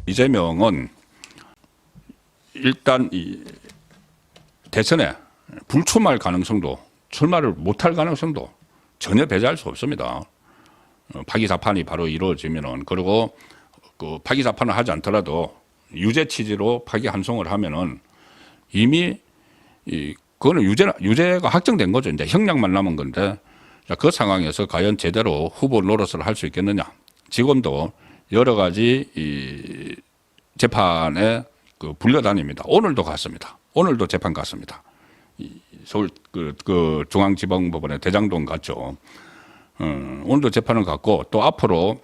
이재명은 일단 이 대선에 불출마할 가능성도, 출마를 못할 가능성도 전혀 배제할 수 없습니다. 파기사판이 바로 이루어지면은, 그리고 그 파기사판을 하지 않더라도 유죄 취지로 파기환송을 하면은 이미 그거는 유죄가 확정된 거죠. 이제 형량만 남은 건데, 그 상황에서 과연 제대로 후보 노릇을 할 수 있겠느냐. 지금도 여러 가지 이 재판에 그 불려다닙니다. 오늘도 갔습니다. 오늘도 재판 갔습니다. 서울 그 중앙지방법원에 대장동 갔죠. 오늘도 재판을 갔고, 또 앞으로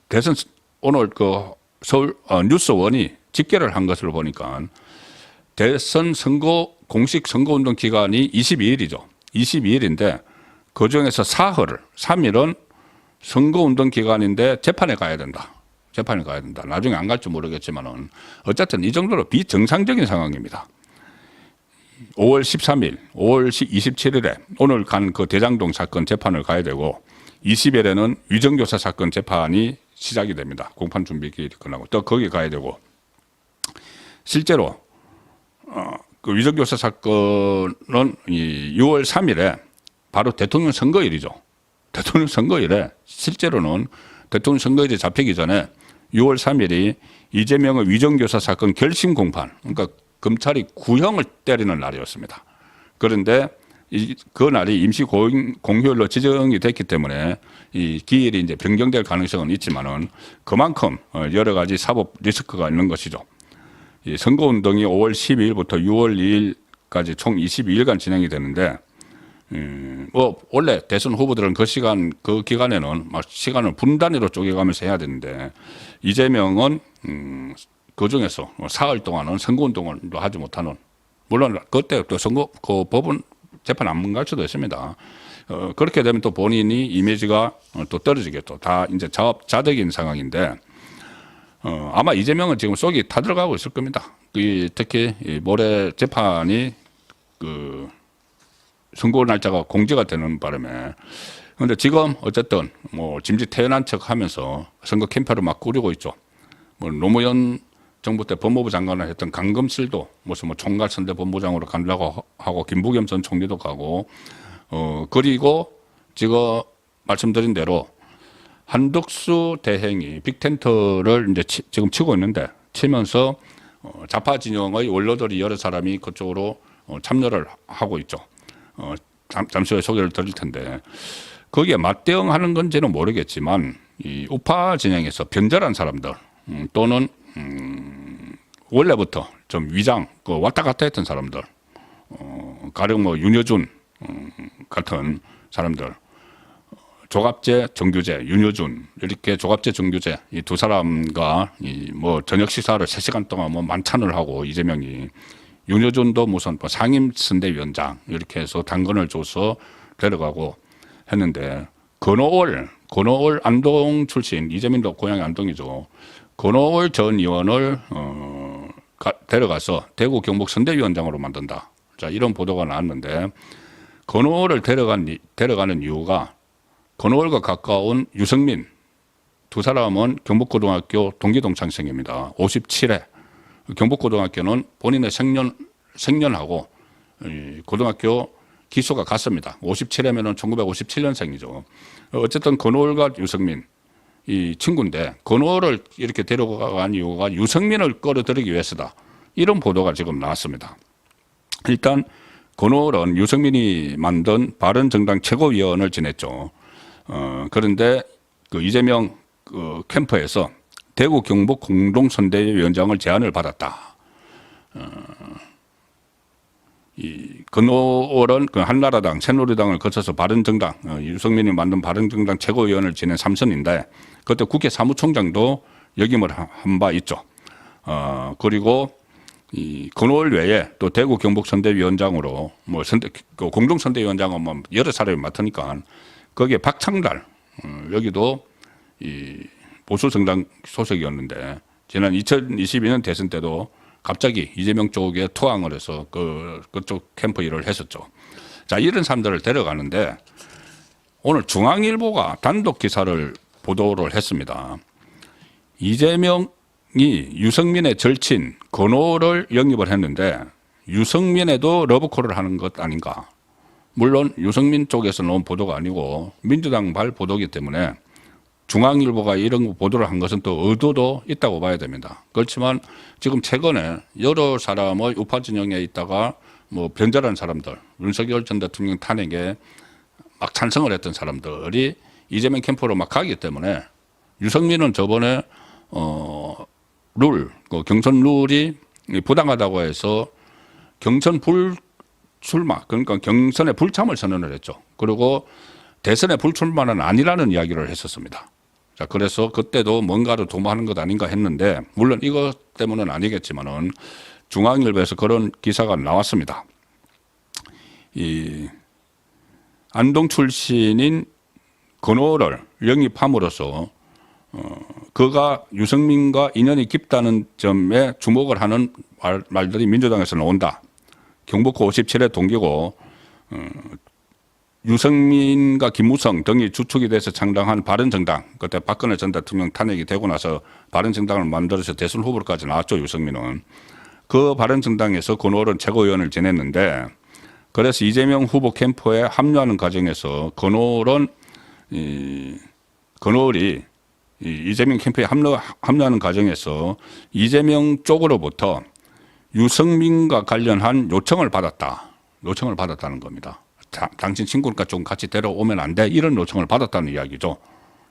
대선 오늘 그 서울 뉴스원이 집계를 한 것을 보니까 대선 선거 공식 선거운동 기간이 22일이죠. 22일인데 그 중에서 사흘을 3일은 선거운동 기간인데 재판에 가야 된다. 재판에 가야 된다. 나중에 안 갈지 모르겠지만은 어쨌든 이 정도로 비정상적인 상황입니다. 5월 13일, 5월 27일에 오늘 간 그 대장동 사건 재판을 가야 되고 20일에는 위정교사 사건 재판이 시작이 됩니다. 공판 준비 기일이 끝나고 또 거기 가야 되고, 실제로 그 위정교사 사건은 이 6월 3일에 바로 대통령 선거일이죠. 대통령 선거일에 실제로는 대통령 선거일이 잡히기 전에 6월 3일이 이재명의 위정교사 사건 결심 공판, 그러니까 검찰이 구형을 때리는 날이었습니다. 그런데 그 날이 임시 공휴일로 지정이 됐기 때문에 이 기일이 이제 변경될 가능성은 있지만은 그만큼 여러 가지 사법 리스크가 있는 것이죠. 이 선거운동이 5월 12일부터 6월 2일까지 총 22일간 진행이 되는데, 뭐 원래 대선 후보들은 그 기간에는 막 시간을 분 단위로 쪼개가면서 해야 되는데, 이재명은 그 중에서 사흘 동안은 선거운동을 하지 못하는, 물론 그때 또 그 법원 재판 안 갈 수도 있습니다. 그렇게 되면 또 본인이 이미지가 또 떨어지겠죠. 다 이제 자덕인 상황인데, 아마 이재명은 지금 속이 타들어가고 있을 겁니다. 특히 모레 재판이 그 선고 날짜가 공지가 되는 바람에. 그런데 지금 어쨌든 뭐 짐짓 태연한 척 하면서 선거 캠페인을 막 꾸리고 있죠. 뭐 노무현 정부 때 법무부 장관을 했던 강금실도 무슨 뭐 총괄선대 본부장으로 간다고 하고, 김부겸 전 총리도 가고, 그리고 지금 말씀드린 대로 한덕수 대행이 빅텐트를 이제 지금 치고 있는데, 치면서 좌파 진영의 원로들이 여러 사람이 그쪽으로 참여를 하고 있죠. 잠시 후에 소개를 드릴 텐데, 거기에 맞대응하는 건지는 모르겠지만 이 우파 진영에서 변절한 사람들, 또는 원래부터 좀 위장 왔다 갔다 했던 사람들, 가령 뭐 윤여준 같은 사람들, 조갑재, 정규재, 윤여준, 이렇게 조갑재, 정규재 이 두 사람과 이 뭐 저녁 식사를 3시간 동안 뭐 만찬을 하고, 이재명이 윤여준도 무슨 뭐 상임선대위원장 이렇게 해서 당근을 줘서 데려가고 했는데, 건호월 안동 출신, 이재명도 고향이 안동이죠. 건호월 전 의원을 데려가서 대구 경북 선대위원장으로 만든다. 자, 이런 보도가 나왔는데, 건호월을 데려가는 이유가 건호월과 가까운 유승민 두 사람은 경북고등학교 동기동창생입니다. 57회. 경북고등학교는 본인의 생년하고 고등학교 기수가 같습니다. 57회면은 1957년생이죠. 어쨌든 건호월과 유승민 이 친구인데, 건호를 이렇게 데려간 이유가 유승민을 끌어들이기 위해서다. 이런 보도가 지금 나왔습니다. 일단 건호는 유승민이 만든 바른정당 최고위원을 지냈죠. 그런데 그 이재명 그 캠프에서 대구 경북 공동선대위원장을 제안을 받았다. 이 건호월은 그 한나라당, 새누리당을 거쳐서 바른정당, 유승민이 만든 바른정당 최고위원을 지낸 3선인데, 그때 국회 사무총장도 역임을 한 바 있죠. 그리고 이 건호월 외에 또 대구 경북 선대위원장으로 뭐 그 공동선대위원장은 뭐 여러 사람이 맡으니까 거기에 박창달, 여기도 이 보수정당 소속이었는데, 지난 2022년 대선 때도 갑자기 이재명 쪽에 투항을 해서 그쪽 캠프 일을 했었죠. 자, 이런 사람들을 데려가는데, 오늘 중앙일보가 단독 기사를 보도를 했습니다. 이재명 유승민의 절친 건호를 영입을 했는데 유승민에도 러브콜을 하는 것 아닌가. 물론 유승민 쪽에서 나온 보도가 아니고 민주당발 보도이기 때문에 중앙일보가 이런 보도를 한 것은 또 의도도 있다고 봐야 됩니다. 그렇지만 지금 최근에 여러 사람의 우파 진영에 있다가 뭐 변절한 사람들, 윤석열 전 대통령 탄핵에 막 찬성을 했던 사람들이 이재명 캠프로 막 가기 때문에 유승민은 저번에 경선 룰이 부당하다고 해서 경선 불출마, 그러니까 경선에 불참을 선언을 했죠. 그리고 대선에 불출마는 아니라는 이야기를 했었습니다. 자, 그래서 그때도 뭔가를 도모하는 것 아닌가 했는데, 물론 이것 때문은 아니겠지만은 중앙일보에서 그런 기사가 나왔습니다. 이 안동 출신인 건호를 영입함으로써 그가 유승민과 인연이 깊다는 점에 주목을 하는 말들이 민주당에서 나온다. 경북고 57회 동기고 유승민과 김무성 등이 주축이 돼서 창당한 바른정당, 그때 박근혜 전 대통령 탄핵이 되고 나서 바른정당을 만들어서 대선 후보로까지 나왔죠. 유승민은. 그 바른정당에서 건호는 최고위원을 지냈는데, 그래서 이재명 후보 캠프에 합류하는 과정에서 건호를 이재명 캠프에 합류하는 과정에서 이재명 쪽으로부터 유승민과 관련한 요청을 받았다는 겁니다. 당신 친구니까 좀 같이 데려오면 안 돼? 이런 요청을 받았다는 이야기죠.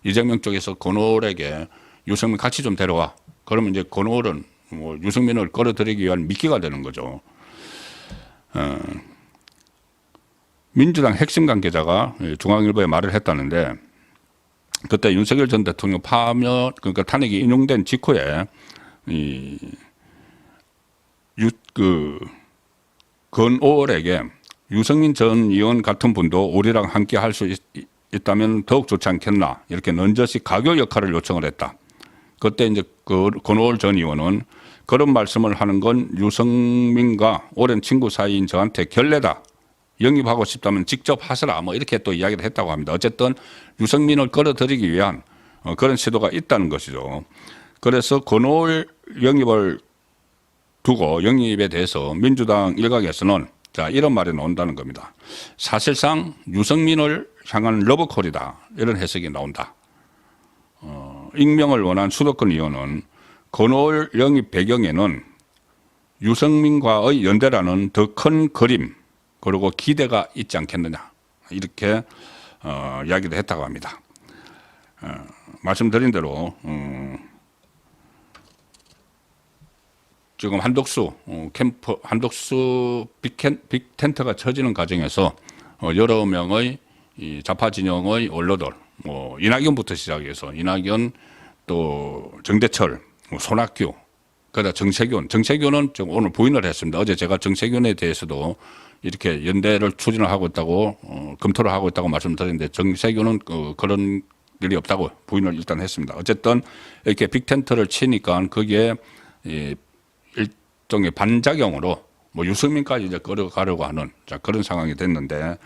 이재명 쪽에서 건호에게 유승민 같이 좀 데려와. 그러면 이제 건호는 뭐 유승민을 끌어들이기 위한 미끼가 되는 거죠. 민주당 핵심 관계자가 중앙일보에 말을 했다는데, 그때 윤석열 전 대통령 파면, 그러니까 탄핵이 인용된 직후에 건오월에게 유승민 전 의원 같은 분도 우리랑 함께 할 수 있다면 더욱 좋지 않겠나, 이렇게 넌저시 가교 역할을 요청을 했다. 그때 이제 건오월 전 의원은 그런 말씀을 하는 건 유승민과 오랜 친구 사이인 저한테 결례다. 영입하고 싶다면 직접 하시라. 뭐 이렇게 또 이야기를 했다고 합니다. 어쨌든 유승민을 끌어들이기 위한 그런 시도가 있다는 것이죠. 그래서 건호를 영입을 두고 영입에 대해서 민주당 일각에서는 자, 이런 말이 나온다는 겁니다. 사실상 유승민을 향한 러브콜이다. 이런 해석이 나온다. 익명을 원한 수도권 의원은 건호를 영입 배경에는 유승민과의 연대라는 더 큰 그림, 그리고 기대가 있지 않겠느냐, 이렇게 이야기를 했다고 합니다. 말씀드린 대로 지금 한덕수 캠프, 한덕수 빅텐트가 쳐지는 과정에서 여러 명의 이 좌파 진영의 원로들, 뭐 이낙연부터 시작해서 이낙연, 또 정대철, 손학규, 그다음 정세균은 좀 오늘 부인을 했습니다. 어제 제가 정세균에 대해서도 이렇게 연대를 추진을 하고 있다고 검토를 하고 있다고 말씀드렸는데, 정세균은 그런 일이 없다고 부인을 일단 했습니다. 어쨌든 이렇게 빅텐트를 치니까 거기에 일종의 반작용으로 뭐 유승민까지 이제 끌어가려고 하는 그런 상황이 됐는데,